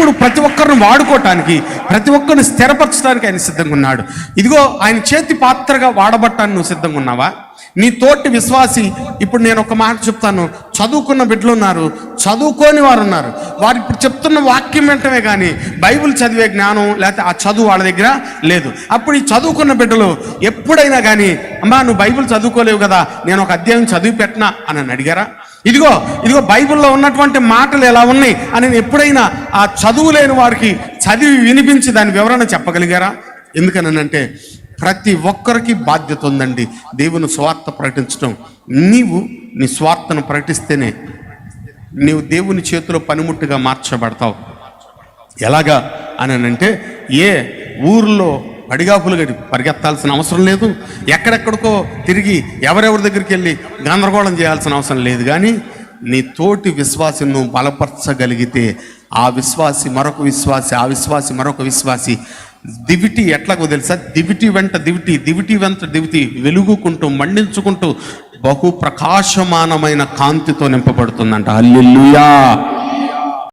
దేవుడు ప్రతి ఒక్కరిని వాడుకోవటానికి, ప్రతి ఒక్కరిని స్థిరపరచడానికి ఆయన సిద్ధంగా ఉన్నాడు. ఇదిగో ఆయన చేతి పాత్రగా వాడబట్టాన్ని నువ్వు సిద్ధంగా ఉన్నావా? నీ తోటి విశ్వాసి, ఇప్పుడు నేను ఒక మాట చెప్తాను, చదువుకున్న బిడ్డలు ఉన్నారు, చదువుకోని వారు ఉన్నారు. వారు ఇప్పుడు చెప్తున్న వాక్యం వెంటనే కానీ బైబిల్ చదివే జ్ఞానం లేకపోతే ఆ చదువు వాళ్ళ దగ్గర లేదు. అప్పుడు ఈ చదువుకున్న బిడ్డలు ఎప్పుడైనా కానీ, అమ్మా నువ్వు బైబిల్ చదువుకోలేవు కదా, నేను ఒక అధ్యాయం చదివి పెట్టినా అని అడిగారా? ఇదిగో బైబిల్లో ఉన్నటువంటి మాటలు ఎలా ఉన్నాయి అని ఎప్పుడైనా ఆ చదువు లేని వారికి చదివి వినిపించి దాని వివరణ చెప్పగలిగారా? ఎందుకనంటే ప్రతి ఒక్కరికి బాధ్యత ఉందండి దేవుని స్వార్థ ప్రకటించడం. నీవు నీ స్వార్థను ప్రకటిస్తేనే నీవు దేవుని చేతిలో పనిముట్టుగా మార్చబడతావు. ఎలాగా అని అంటే, ఏ ఊర్లో పడిగాపులు గడి పరిగెత్తాల్సిన అవసరం లేదు, ఎక్కడెక్కడికో తిరిగి ఎవరెవరి దగ్గరికి వెళ్ళి గందరగోళం చేయాల్సిన అవసరం లేదు. కానీ నీ తోటి విశ్వాసిని నువ్వు బలపరచగలిగితే ఆ విశ్వాసి మరొక విశ్వాసి, ఆ విశ్వాసి మరొక విశ్వాసి, దివిటి ఎట్లాగో తెలుసా, దివిటి వెంట దివిటి, దివిటి వెంట దివిటి వెలుగుకుంటూ మండించుకుంటూ బహు ప్రకాశమానమైన కాంతితో నింపబడుతుందంట. హల్లెలూయా.